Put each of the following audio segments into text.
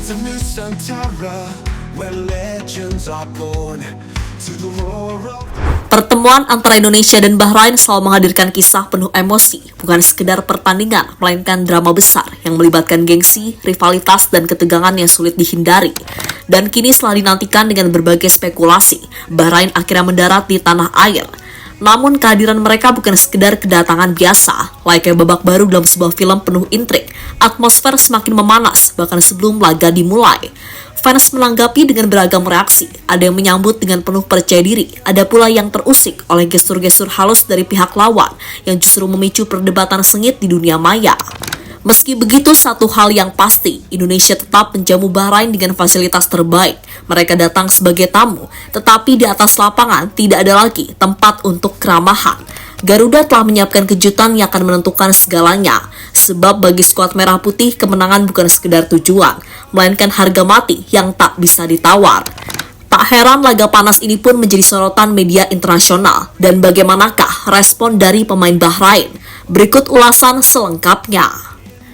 is a Nusantara where legends are born to the roar of... Pertemuan antara Indonesia dan Bahrain selalu menghadirkan kisah penuh emosi, bukan sekedar pertandingan, melainkan drama besar yang melibatkan gengsi, rivalitas, dan ketegangan yang sulit dihindari. Dan kini setelah dinantikan dengan berbagai spekulasi, Bahrain akhirnya mendarat di tanah air. Namun kehadiran mereka bukan sekedar kedatangan biasa, layaknya babak baru dalam sebuah film penuh intrik. Atmosfer semakin memanas, bahkan sebelum laga dimulai. Fans menanggapi dengan beragam reaksi, ada yang menyambut dengan penuh percaya diri, ada pula yang terusik oleh gestur-gestur halus dari pihak lawan yang justru memicu perdebatan sengit di dunia maya. Meski begitu, satu hal yang pasti, Indonesia tetap menjamu Bahrain dengan fasilitas terbaik. Mereka datang sebagai tamu, tetapi di atas lapangan tidak ada lagi tempat untuk keramahan. Garuda telah menyiapkan kejutan yang akan menentukan segalanya. Sebab bagi skuad merah putih, kemenangan bukan sekedar tujuan, melainkan harga mati yang tak bisa ditawar. Tak heran laga panas ini pun menjadi sorotan media internasional. Dan bagaimanakah respon dari pemain Bahrain? Berikut ulasan selengkapnya.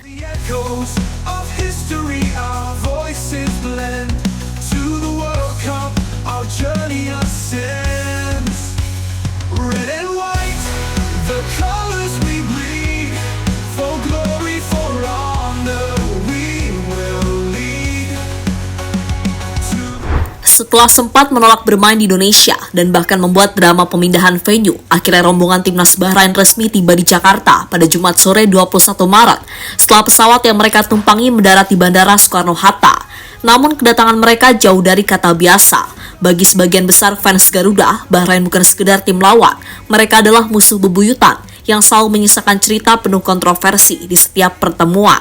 The echoes of history, our voices blend to the World Cup, our journey ascends. Red and white, the colors we bleed, for glory, for honor, we will lead. Setelah sempat menolak bermain di Indonesia dan bahkan membuat drama pemindahan venue, akhirnya rombongan timnas Bahrain resmi tiba di Jakarta pada Jumat sore 21 Maret setelah pesawat yang mereka tumpangi mendarat di Bandara Soekarno-Hatta. Namun kedatangan mereka jauh dari kata biasa. Bagi sebagian besar fans Garuda, Bahrain bukan sekedar tim lawan, mereka adalah musuh bebuyutan yang selalu menyisakan cerita penuh kontroversi di setiap pertemuan.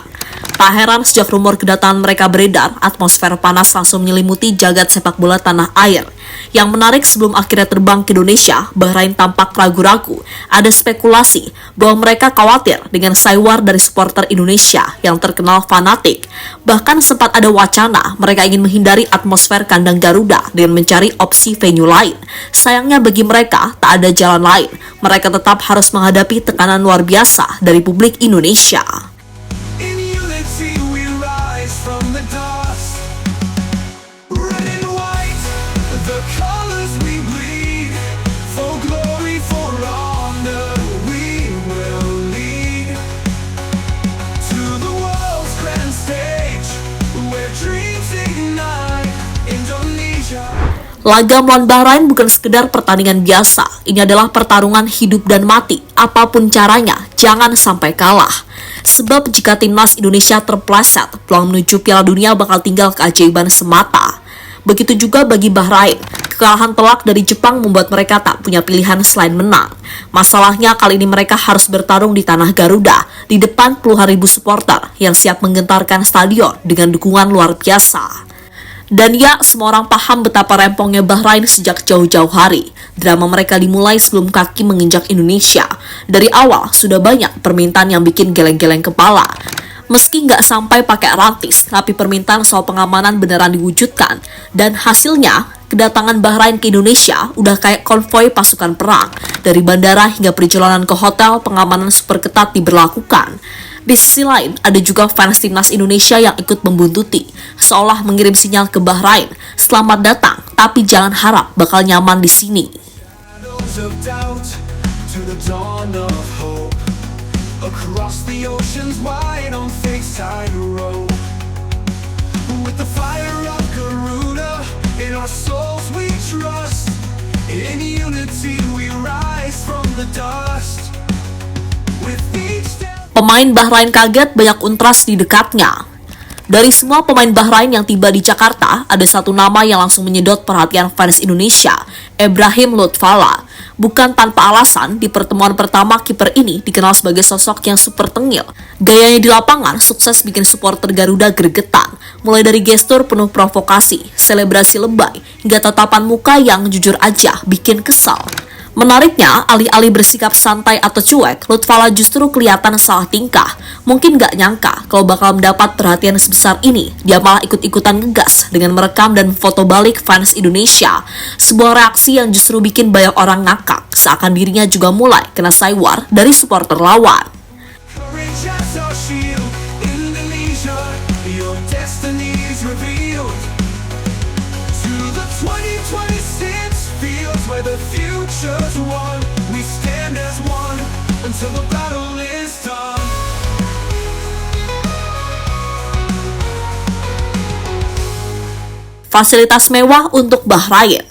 Tak heran sejak rumor kedatangan mereka beredar, atmosfer panas langsung menyelimuti jagat sepak bola tanah air. Yang menarik, sebelum akhirnya terbang ke Indonesia, Bahrain tampak ragu-ragu. Ada spekulasi bahwa mereka khawatir dengan saywar dari supporter Indonesia yang terkenal fanatik. Bahkan sempat ada wacana mereka ingin menghindari atmosfer kandang Garuda dengan mencari opsi venue lain. Sayangnya bagi mereka, tak ada jalan lain. Mereka tetap harus menghadapi tekanan luar biasa dari publik Indonesia. In unity we rise from the dust. Red and white, the colors we bleed, for glory, for honor, we will lead to the world's grand stage, where dreams ignite. Indonesia. Laga melawan Bahrain bukan sekedar pertandingan biasa. Ini adalah pertarungan hidup dan mati. Apapun caranya, jangan sampai kalah. Sebab jika timnas Indonesia terpleset, peluang menuju Piala Dunia bakal tinggal keajaiban semata. Begitu juga bagi Bahrain. Kekalahan telak dari Jepang membuat mereka tak punya pilihan selain menang. Masalahnya kali ini mereka harus bertarung di tanah Garuda, di depan puluhan ribu supporter yang siap menggentarkan stadion dengan dukungan luar biasa. Dan ya, semua orang paham betapa rempongnya Bahrain sejak jauh-jauh hari. Drama mereka dimulai sebelum kaki menginjak Indonesia. Dari awal, sudah banyak permintaan yang bikin geleng-geleng kepala. Meski nggak sampai pakai rantis, tapi permintaan soal pengamanan beneran diwujudkan. Dan hasilnya, kedatangan Bahrain ke Indonesia udah kayak konvoi pasukan perang. Dari bandara hingga perjalanan ke hotel, pengamanan super ketat diberlakukan. Di sisi lain, ada juga fans timnas Indonesia yang ikut membuntuti, seolah mengirim sinyal ke Bahrain, selamat datang, tapi jangan harap bakal nyaman di sini. Shadows of doubt to the dawn of hope. Across the oceans wide on Fakeside Road. With the fire of Garuda in our souls we trust. In unity we rise from the dust. With each step. Pemain Bahrain kaget banyak untras di dekatnya. Dari semua pemain Bahrain yang tiba di Jakarta, ada satu nama yang langsung menyedot perhatian fans Indonesia, Ibrahim Lutfala. Bukan tanpa alasan, di pertemuan pertama kiper ini dikenal sebagai sosok yang super tengil. Gayanya di lapangan sukses bikin supporter Garuda gregetan, mulai dari gestur penuh provokasi, selebrasi lebay, hingga tatapan muka yang jujur aja bikin kesal. Menariknya, alih-alih bersikap santai atau cuek, Lutfala justru kelihatan salah tingkah. Mungkin gak nyangka kalau bakal mendapat perhatian sebesar ini. Dia malah ikut-ikutan ngegas dengan merekam dan foto balik fans Indonesia. Sebuah reaksi yang justru bikin banyak orang ngakak, seakan dirinya juga mulai kena saywar dari supporter lawan. Courage as our shield, Indonesia, your destiny is revealed. To the 2026 fields where the future's won, we stand as one until the battle is done. Fasilitas mewah untuk Bahrain.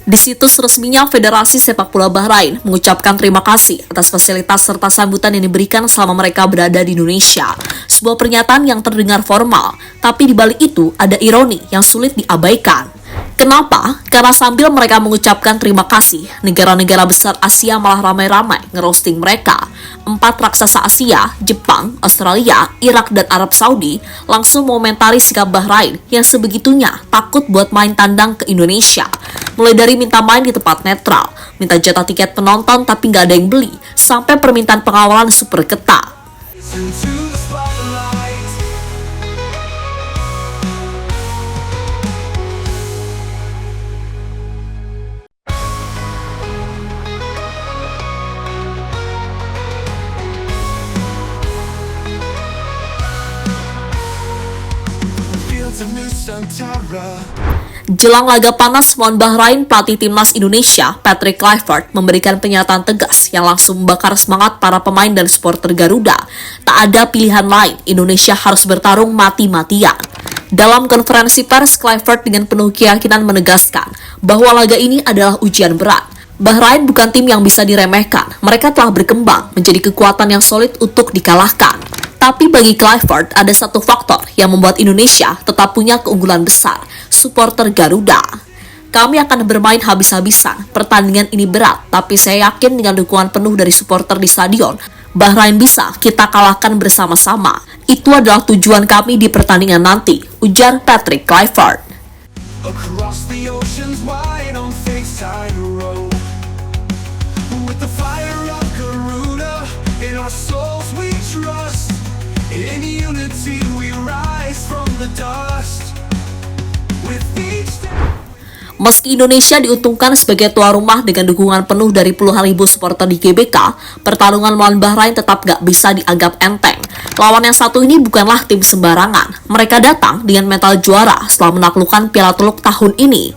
Di situs resminya Federasi Sepak Bola Bahrain mengucapkan terima kasih atas fasilitas serta sambutan yang diberikan selama mereka berada di Indonesia. Sebuah pernyataan yang terdengar formal, tapi di balik itu ada ironi yang sulit diabaikan. Kenapa? Karena sambil mereka mengucapkan terima kasih, negara-negara besar Asia malah ramai-ramai ngerosting mereka. 4 raksasa Asia, Jepang, Australia, Irak, dan Arab Saudi langsung mengomentari sikap Bahrain yang sebegitunya takut buat main tandang ke Indonesia. Mulai dari minta main di tempat netral, minta jatah tiket penonton tapi nggak ada yang beli, sampai permintaan pengawalan super ketat. Into the spotlight. Fields of Nusantara. Jelang laga panas melawan Bahrain, pelatih timnas Indonesia, Patrick Kluivert, memberikan pernyataan tegas yang langsung membakar semangat para pemain dan supporter Garuda. Tak ada pilihan lain, Indonesia harus bertarung mati-matian. Dalam konferensi pers, Kluivert dengan penuh keyakinan menegaskan bahwa laga ini adalah ujian berat. Bahrain bukan tim yang bisa diremehkan, mereka telah berkembang menjadi kekuatan yang solid untuk dikalahkan. Tapi bagi Kluivert, ada satu faktor yang membuat Indonesia tetap punya keunggulan besar, supporter Garuda. Kami akan bermain habis-habisan, pertandingan ini berat, tapi saya yakin dengan dukungan penuh dari supporter di stadion, Bahrain bisa kita kalahkan bersama-sama. Itu adalah tujuan kami di pertandingan nanti, ujar Patrick Kluivert. Across the oceans wide on Fakeside Road, with the fire of Garuda in our souls we trust. In unity we rise from the dust. With each step. Meski Indonesia diuntungkan sebagai tuan rumah dengan dukungan penuh dari puluhan ribu supporter di GBK, pertarungan melawan Bahrain tetap gak bisa dianggap enteng. Lawan yang satu ini bukanlah tim sembarangan. Mereka datang dengan mental juara setelah menaklukkan Piala Teluk tahun ini.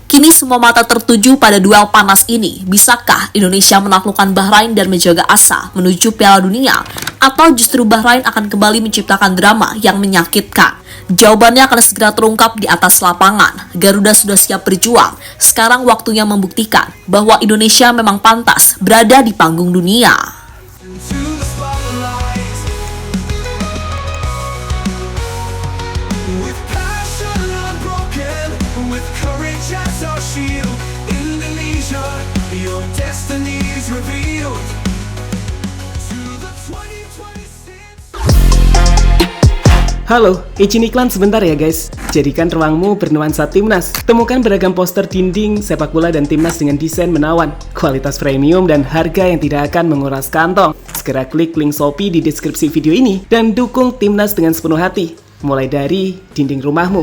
Kini semua mata tertuju pada duel panas ini. Bisakah Indonesia menaklukkan Bahrain dan menjaga asa menuju Piala Dunia? Atau justru Bahrain akan kembali menciptakan drama yang menyakitkan? Jawabannya akan segera terungkap di atas lapangan. Garuda sudah siap berjuang. Sekarang waktunya membuktikan bahwa Indonesia memang pantas berada di panggung dunia. Into the spotlight. With passion unbroken, with courage as our shield. Indonesia, your destiny is revealed. To the 2026. Halo, izin iklan sebentar ya guys. Jadikan ruangmu bernuansa timnas. Temukan beragam poster dinding, sepak bola dan timnas dengan desain menawan, kualitas premium dan harga yang tidak akan menguras kantong. Segera klik link Shopee di deskripsi video ini dan dukung timnas dengan sepenuh hati. Mulai dari dinding rumahmu.